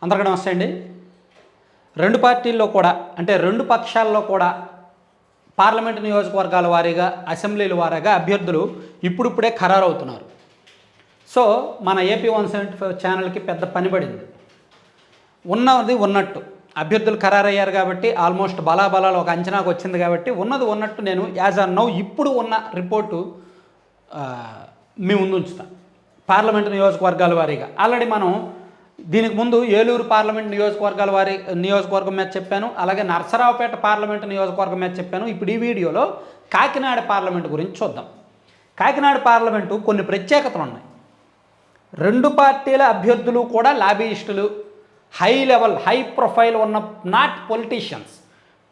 అందరికీ నమస్తే అండి. రెండు పార్టీల్లో కూడా అంటే రెండు పక్షాల్లో కూడా పార్లమెంటు నియోజకవర్గాల వారీగా అసెంబ్లీల వారీగా అభ్యర్థులు ఇప్పుడిప్పుడే ఖరారవుతున్నారు. సో మన ఏపీ 175 ఛానల్కి పెద్ద పని పడింది. ఉన్నది ఉన్నట్టు అభ్యర్థులు ఖరారయ్యారు కాబట్టి ఆల్మోస్ట్ బలాబలాలు ఒక అంచనాకు వచ్చింది కాబట్టి ఉన్నది ఉన్నట్టు నేను యాజ్ ఆర్ నౌ ఇప్పుడు ఉన్న రిపోర్టు మీ ముందు ఉంచుతాను. పార్లమెంటు నియోజకవర్గాల వారీగా ఆల్రెడీ మనం దీనికి ముందు ఏలూరు పార్లమెంట్ నియోజకవర్గం మీద చెప్పాను, అలాగే నర్సరావుపేట పార్లమెంటు నియోజకవర్గం మీద చెప్పాను. ఇప్పుడు ఈ వీడియోలో కాకినాడ పార్లమెంటు గురించి చూద్దాం. కాకినాడ పార్లమెంటు కొన్ని ప్రత్యేకతలు ఉన్నాయి. రెండు పార్టీల అభ్యర్థులు కూడా లాబీయిస్టులు, హై లెవెల్ హై ప్రొఫైల్ ఉన్న, not politicians,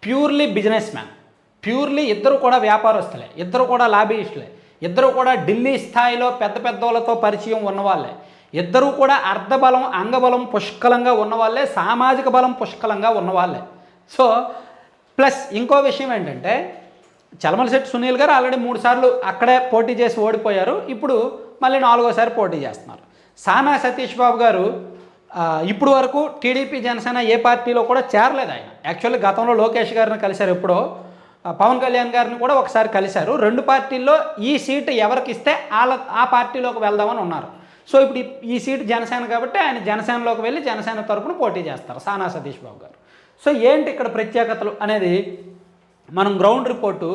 purely business man, purely ఇద్దరు కూడా వ్యాపారస్తులే, ఇద్దరు కూడా లాబీయిస్టులే, ఇద్దరు కూడా ఢిల్లీ స్థాయిలో పెద్ద పెద్దోళ్ళతో పరిచయం ఉన్నవాళ్ళే, ఇద్దరూ కూడా అర్ధబలం అంగబలం పుష్కలంగా ఉన్నవాళ్ళే, సామాజిక బలం పుష్కలంగా ఉన్నవాళ్ళే. సో ప్లస్ ఇంకో విషయం ఏంటంటే చలమలశెట్టి సునీల్ గారు ఆల్రెడీ 3 సార్లు అక్కడే పోటీ చేసి ఓడిపోయారు. ఇప్పుడు మళ్ళీ 4వసారి పోటీ చేస్తున్నారు. సానా సతీష్ బాబు గారు ఇప్పుడు వరకు టీడీపీ జనసేన ఏ పార్టీలో కూడా చేరలేదు. ఆయన యాక్చువల్లీ గతంలో లోకేష్ గారిని కలిశారు, ఎప్పుడో పవన్ కళ్యాణ్ గారిని కూడా ఒకసారి కలిశారు. రెండు పార్టీల్లో ఈ సీటు ఎవరికి ఇస్తే ఆ పార్టీలోకి వెళ్దామని ఉన్నారు. సో ఇప్పుడు ఈ సీటు జనసేన కాబట్టి ఆయన జనసేనలోకి వెళ్ళి జనసేన తరపున పోటీ చేస్తారు సానా సతీష్ బాబు గారు. సో ఏంటి ఇక్కడ ప్రత్యేకతలు అనేది మనం గ్రౌండ్ రిపోర్టు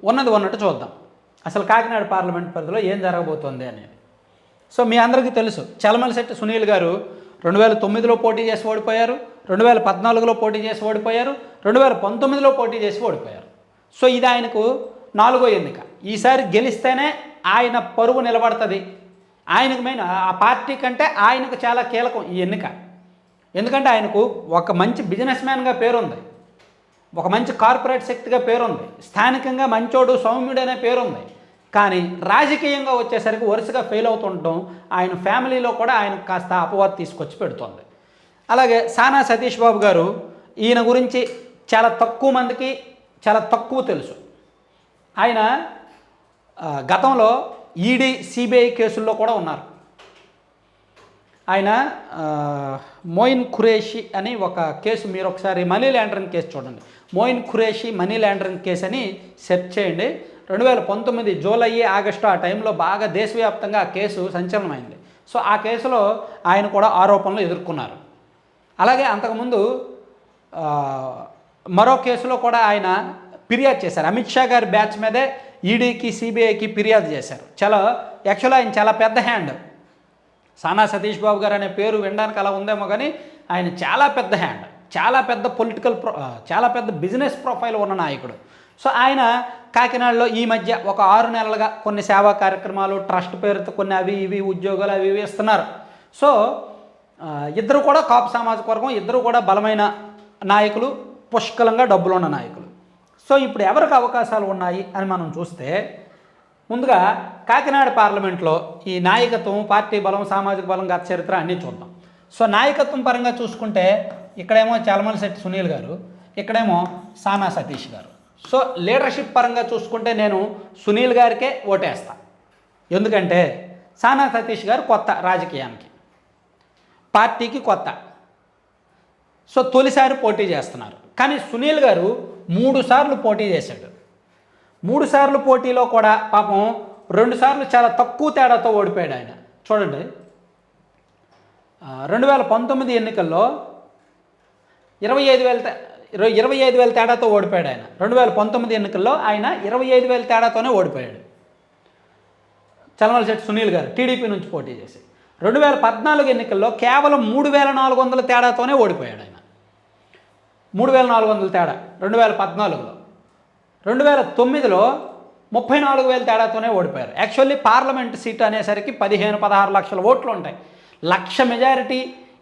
ఉన్నది ఉన్నట్టు చూద్దాం. అసలు కాకినాడ పార్లమెంట్ పరిధిలో ఏం జరగబోతోంది అనేది. సో మీ అందరికీ తెలుసు, చలమలశెట్టి సునీల్ గారు 2009లో పోటీ చేసి ఓడిపోయారు, 2014లో పోటీ చేసి ఓడిపోయారు, 2019లో పోటీ చేసి ఓడిపోయారు. సో ఇది ఆయనకు 4వ ఎన్నిక. ఈసారి గెలిస్తేనే ఆయన పరువు నిలబడుతుంది. ఆయనకు మెయిన్ ఆ పార్టీ కంటే ఆయనకు చాలా కీలకం ఈ ఎన్నిక. ఎందుకంటే ఆయనకు ఒక మంచి బిజినెస్ మ్యాన్గా పేరుంది, ఒక మంచి కార్పొరేట్ శక్తిగా పేరుంది, స్థానికంగా మంచోడు సౌమ్యుడు అనే పేరుంది. కానీ రాజకీయంగా వచ్చేసరికి వరుసగా ఫెయిల్ అవుతుండటం ఆయన ఫ్యామిలీలో కూడా ఆయనకు కాస్త అపవాదు తీసుకొచ్చి పెడుతోంది. అలాగే సానా సతీష్ బాబు గారు, ఈయన గురించి చాలా తక్కువ మందికి చాలా తక్కువ తెలుసు. ఆయన గతంలో ఈడీ సిబిఐ కేసుల్లో కూడా ఉన్నారు. ఆయన మోయిన్ ఖురేషి అని ఒక కేసు, మీరు ఒకసారి మనీ లాండరింగ్ కేసు చూడండి, Moin Qureshi money laundering case అని సెర్చ్ చేయండి. 2019 జూలై ఆగస్టు ఆ టైంలో బాగా దేశవ్యాప్తంగా ఆ కేసు సంచలనమైంది. సో ఆ కేసులో ఆయన కూడా ఆరోపణలు ఎదుర్కొన్నారు. అలాగే అంతకుముందు మరో కేసులో కూడా ఆయన ఫిర్యాదు చేశారు. అమిత్ షా గారి బ్యాచ్ మీదే ఈడీకి సిబిఐకి ఫిర్యాదు చేశారు. యాక్చువల్గా ఆయన చాలా పెద్ద హ్యాండ్. సానా సతీష్ బాబు గారు అనే పేరు వినడానికి అలా ఉందేమో కానీ ఆయన చాలా పెద్ద హ్యాండ్, చాలా పెద్ద చాలా పెద్ద బిజినెస్ ప్రొఫైల్ ఉన్న నాయకుడు. సో ఆయన కాకినాడలో ఈ మధ్య ఒక 6 నెలలుగా కొన్ని సేవా కార్యక్రమాలు, ట్రస్ట్ పేరుతో కొన్ని అవి ఇవి ఉద్యోగాలు అవి ఇవి ఇస్తున్నారు. సో ఇద్దరు కూడా కాపు సామాజిక వర్గం, ఇద్దరు కూడా బలమైన నాయకులు, పుష్కలంగా డబ్బులున్న నాయకులు. సో ఇప్పుడు ఎవరికి అవకాశాలు ఉన్నాయి అని మనం చూస్తే ముందుగా కాకినాడ పార్లమెంట్లో ఈ నాయకత్వం, పార్టీ బలం, సామాజిక బలం, గత చరిత్ర అన్నీ చూద్దాం. సో నాయకత్వం పరంగా చూసుకుంటే ఇక్కడేమో చలమలశెట్టి సునీల్ గారు, ఇక్కడేమో సానా సతీష్ గారు. సో లీడర్షిప్ పరంగా చూసుకుంటే నేను సునీల్ గారికే ఓటేస్తాను. ఎందుకంటే సానా సతీష్ గారు కొత్త రాజకీయానికి, పార్టీకి కొత్త. సో తొలిసారి పోటీ చేస్తున్నారు. కానీ సునీల్ గారు 3 సార్లు పోటీ చేశాడు. 3 సార్లు పోటీలో కూడా పాపం 2 సార్లు చాలా తక్కువ తేడాతో ఓడిపోయాడు ఆయన. చూడండి, 2019 ఎన్నికల్లో 25,000 తేడాతో ఓడిపోయాడు ఆయన. 2019 ఎన్నికల్లో ఆయన 25,000 తేడాతోనే ఓడిపోయాడు చలమలశెట్టి సునీల్ గారు, టీడీపీ నుంచి పోటీ చేసి. 2014 ఎన్నికల్లో కేవలం 3,400 తేడాతోనే ఓడిపోయాడు ఆయన. 3,400 తేడా 2014లో. 2009లో 34,000 తేడాతోనే ఓడిపోయారు. యాక్చువల్లీ పార్లమెంట్ సీట్ అనేసరికి 15-16 లక్షల ఓట్లు ఉంటాయి. 1,00,000 మెజారిటీ,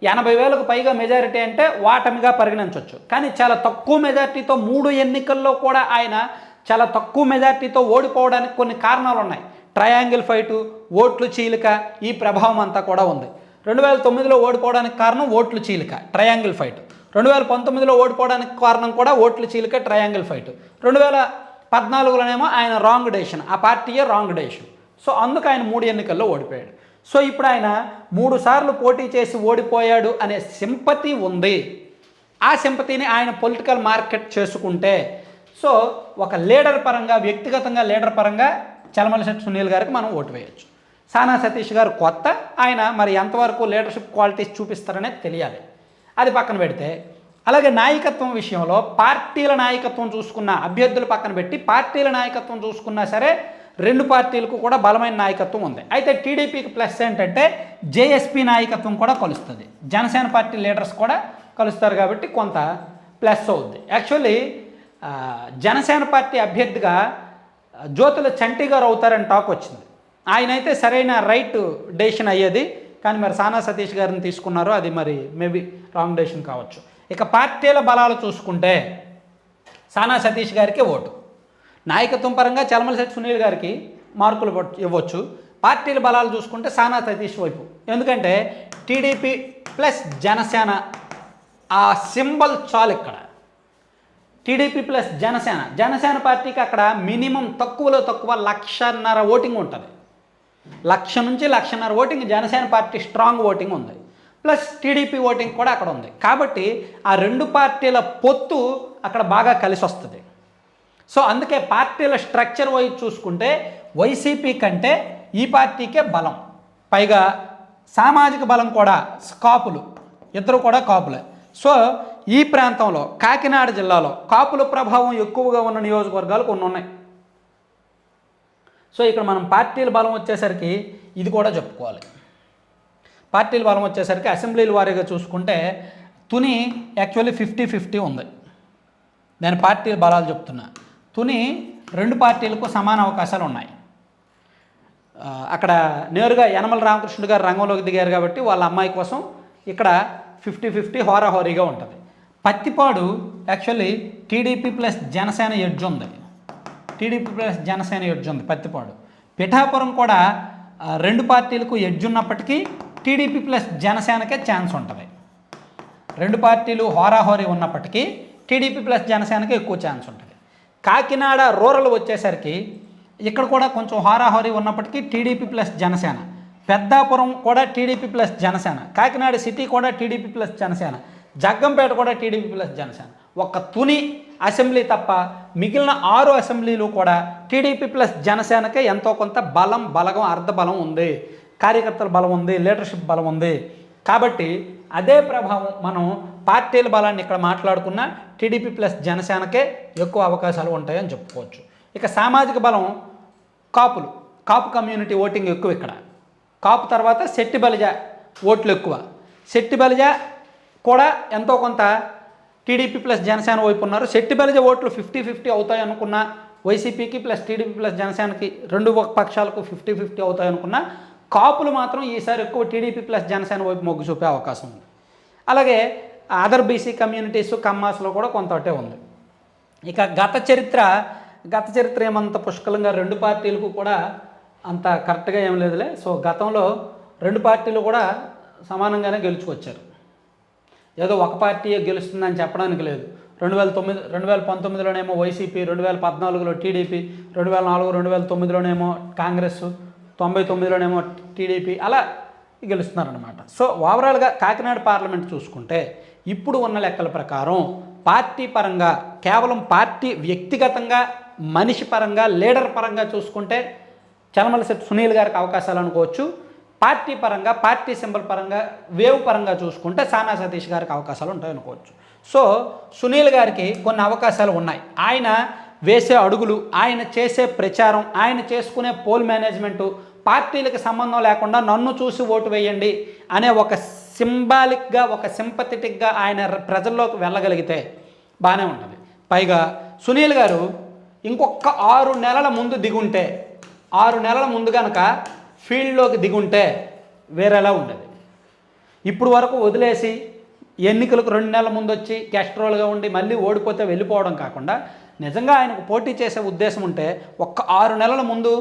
80,000కు పైగా మెజారిటీ అంటే వాటమిగా పరిగణించవచ్చు. కానీ చాలా తక్కువ మెజారిటీతో 3 ఎన్నికల్లో కూడా ఆయన చాలా తక్కువ మెజారిటీతో ఓడిపోవడానికి కొన్ని కారణాలు ఉన్నాయి. ట్రయాంగిల్ ఫైటు, ఓట్లు చీలిక, ఈ ప్రభావం అంతా కూడా ఉంది. 2009లో ఓడిపోవడానికి కారణం ఓట్లు చీలిక, ట్రయాంగిల్ ఫైట్. 2019లో ఓడిపోవడానికి కారణం కూడా ఓట్లు చీలిక, ట్రయాంగిల్ ఫైట్. 2014లోనేమో ఆయన రాంగ్ డెసిషన్, ఆ పార్టీయే రాంగ్ డెసిషన్. సో అందుకు ఆయన 3 ఎన్నికల్లో ఓడిపోయాడు. సో ఇప్పుడు ఆయన 3 సార్లు పోటీ చేసి ఓడిపోయాడు అనే సింపతి ఉంది. ఆ సింపతిని ఆయన పొలిటికల్ మార్కెట్ చేసుకుంటే, సో ఒక లీడర్ పరంగా, వ్యక్తిగతంగా లీడర్ పరంగా చలమలశెట్టి సునీల్ గారికి మనం ఓటు వేయచ్చు. సానా సతీష్ గారు కొత్త, ఆయన మరి ఎంతవరకు లీడర్షిప్ క్వాలిటీస్ చూపిస్తారనేది తెలియాలి. అది పక్కన పెడితే, అలాగే నాయకత్వం విషయంలో పార్టీల నాయకత్వం చూసుకున్న, అభ్యర్థులు పక్కన పెట్టి పార్టీల నాయకత్వం చూసుకున్నా సరే 2 పార్టీలకు కూడా బలమైన నాయకత్వం ఉంది. అయితే టీడీపీకి ప్లస్ ఏంటంటే జేఎస్పీ నాయకత్వం కూడా కలుస్తుంది, జనసేన పార్టీ లీడర్స్ కూడా కలుస్తారు కాబట్టి కొంత ప్లస్ అవుద్ది. యాక్చువల్లీ జనసేన పార్టీ అభ్యర్థిగా జ్యోతుల చంటి గారు అవుతారని టాక్ వచ్చింది. ఆయన అయితే సరైన రైట్ డెసిషన్ అయ్యేది, కానీ మరి సానా సతీష్ గారిని తీసుకున్నారు, అది మరి మేబీ రాంగ్ డెసిషన్ కావచ్చు. ఇక పార్టీల బలాలు చూసుకుంటే సానా సతీష్ గారికి ఓటు, నాయకత్వం పరంగా చలమలశెట్టి సునీల్ గారికి మార్కులు ఇవ్వచ్చు. పార్టీల బలాలు చూసుకుంటే సానా సతీష్ వైపు, ఎందుకంటే టీడీపీ ప్లస్ జనసేన ఆ సింబల్ చాలు ఇక్కడ. టీడీపీ ప్లస్ జనసేన పార్టీకి అక్కడ మినిమం తక్కువలో తక్కువ 1,50,000 ఓటింగ్ ఉంటుంది. 1,00,000 నుంచి 1,50,000 voting Janasena party strong voting ఉంది, ప్లస్ టీడీపీ ఓటింగ్ కూడా అక్కడ ఉంది. కాబట్టి ఆ 2 పార్టీల పొత్తు అక్కడ బాగా కలిసి వస్తుంది. సో అందుకే పార్టీల స్ట్రక్చర్ వైజ్ చూసుకుంటే వైసీపీ కంటే ఈ పార్టీకే బలం, పైగా సామాజిక బలం కూడా, కాపులు ఇద్దరు కూడా కాపులే. సో ఈ ప్రాంతంలో కాకినాడ జిల్లాలో కాపుల ప్రభావం ఎక్కువగా ఉన్న నియోజకవర్గాలు కొన్ని ఉన్నాయి. సో ఇక్కడ మనం పార్టీల బలం వచ్చేసరికి ఇది కూడా చెప్పుకోవాలి. పార్టీల బలం వచ్చేసరికి అసెంబ్లీల వారీగా చూసుకుంటే తుని యాక్చువల్లీ 50-50 ఉంది. నేను పార్టీల బలాలు చెప్తున్నా. తుని 2 పార్టీలకు సమాన అవకాశాలు ఉన్నాయి. అక్కడ నేరుగా యనమల రామకృష్ణుడు గారు రంగంలోకి దిగారు కాబట్టి వాళ్ళ అమ్మాయి కోసం ఇక్కడ 50-50 హోరాహోరీగా ఉంటుంది. Pattipadu actually TDP plus Janasena edge ఉంది, పత్తిపాడు. పిఠాపురం కూడా 2 పార్టీలకు ఎడ్జ్ ఉన్నప్పటికీ టీడీపీ ప్లస్ జనసేనకే ఛాన్స్ ఉంటుంది. 2 పార్టీలు హోరాహోరీ ఉన్నప్పటికీ టీడీపీ ప్లస్ జనసేనకే ఎక్కువ ఛాన్స్ ఉంటుంది. కాకినాడ రూరల్ వచ్చేసరికి ఇక్కడ కూడా కొంచెం హోరాహోరీ ఉన్నప్పటికీ టీడీపీ ప్లస్ జనసేన, పెద్దాపురం కూడా TDP plus Janasena, Kakinada city కూడా టీడీపీ ప్లస్ జనసేన, జగ్గంపేట కూడా టీడీపీ ప్లస్ జనసేన. ఒక్క తుని అసెంబ్లీ తప్ప మిగిలిన 6 అసెంబ్లీలు కూడా టీడీపీ ప్లస్ జనసేనకే ఎంతో కొంత బలగం అర్ధబలం ఉంది, కార్యకర్తల బలం ఉంది, లీడర్షిప్ బలం ఉంది. కాబట్టి అదే ప్రభావం మనం పార్టీల బలాన్ని ఇక్కడ మాట్లాడుకున్న టీడీపీ ప్లస్ జనసేనకే ఎక్కువ అవకాశాలు ఉంటాయని చెప్పుకోవచ్చు. ఇక సామాజిక బలం కాపు కమ్యూనిటీ ఓటింగ్ ఎక్కువ ఇక్కడ. కాపు తర్వాత శెట్టి బలిజ ఓట్లు ఎక్కువ. శెట్టి బలిజ కూడా ఎంతో కొంత టీడీపీ ప్లస్ జనసేన వైపు ఉన్నారు. శెట్టి బలిజ ఓట్లు 50-50 అవుతాయి అనుకున్న వైసీపీకి ప్లస్ టీడీపీ ప్లస్ జనసేనకి 2 పక్షాలకు 50-50 అవుతాయి అనుకున్న కాపులు మాత్రం ఈసారి ఎక్కువ టీడీపీ ప్లస్ జనసేన వైపు మొగ్గు చూపే అవకాశం ఉంది. అలాగే అదర్ బీసీ కమ్యూనిటీస్ కమ్మాస్లో కూడా కొంత అటే ఉంది. ఇక గత చరిత్ర ఏమంత పుష్కలంగా 2 పార్టీలకు కూడా అంత కరెక్ట్గా ఏం లేదులే. సో గతంలో 2 పార్టీలు కూడా సమానంగానే గెలుచుకొచ్చారు. ఏదో ఒక పార్టీయే గెలుస్తుందని చెప్పడానికి లేదు. 2019లోనేమో వైసీపీ, 2014లో టీడీపీ, 2004, 2009లోనేమో కాంగ్రెస్, 99లోనేమో టీడీపీ, అలా గెలుస్తున్నారనమాట. సో ఓవరాల్గా కాకినాడ పార్లమెంట్ చూసుకుంటే ఇప్పుడు ఉన్న లెక్కల ప్రకారం పార్టీ పరంగా, కేవలం పార్టీ వ్యక్తిగతంగా, మనిషి పరంగా, లీడర్ పరంగా చూసుకుంటే చలమలశెట్టి సునీల్ గారికి అవకాశాలు అనుకోవచ్చు. పార్టీ పరంగా, పార్టీ సింబల్ పరంగా, వేవ్ పరంగా చూసుకుంటే సానా సతీష్ గారికి అవకాశాలు ఉంటాయి అనుకోవచ్చు. సో సునీల్ గారికి కొన్ని అవకాశాలు ఉన్నాయి. ఆయన వేసే అడుగులు, ఆయన చేసే ప్రచారం, ఆయన చేసుకునే పోల్ మేనేజ్మెంటు, పార్టీలకు సంబంధం లేకుండా నన్ను చూసి ఓటు వేయండి అనే ఒక సింబాలిక్గా, ఒక సింపథెటిక్గా ఆయన ప్రజల్లోకి వెళ్ళగలిగితే బాగానే ఉంటుంది. పైగా సునీల్ గారు ఇంకొక 6 నెలల ముందు దిగుంటే, 6 నెలల ముందు కనుక ఫీల్డ్లోకి దిగుంటే వేరేలా ఉండేది. ఇప్పుడు వరకు వదిలేసి ఎన్నికలకు 2 నెలల ముందు వచ్చి క్యాస్ట్రోల్గా ఉండి మళ్ళీ ఓడిపోతే వెళ్ళిపోవడం కాకుండా నిజంగా ఆయనకు పోటీ చేసే ఉద్దేశం ఉంటే ఒక్క 6 నెలల ముందు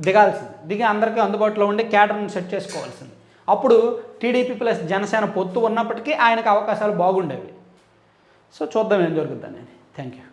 దిగాల్సింది, దిగి అందరికీ అందుబాటులో ఉండి క్యాడర్ని సెట్ చేసుకోవాల్సింది. అప్పుడు టీడీపీ ప్లస్ జనసేన పొత్తు ఉన్నప్పటికీ ఆయనకు అవకాశాలు బాగుండేవి. సో చూద్దాం ఏం జరుగుతుందని. Thank you.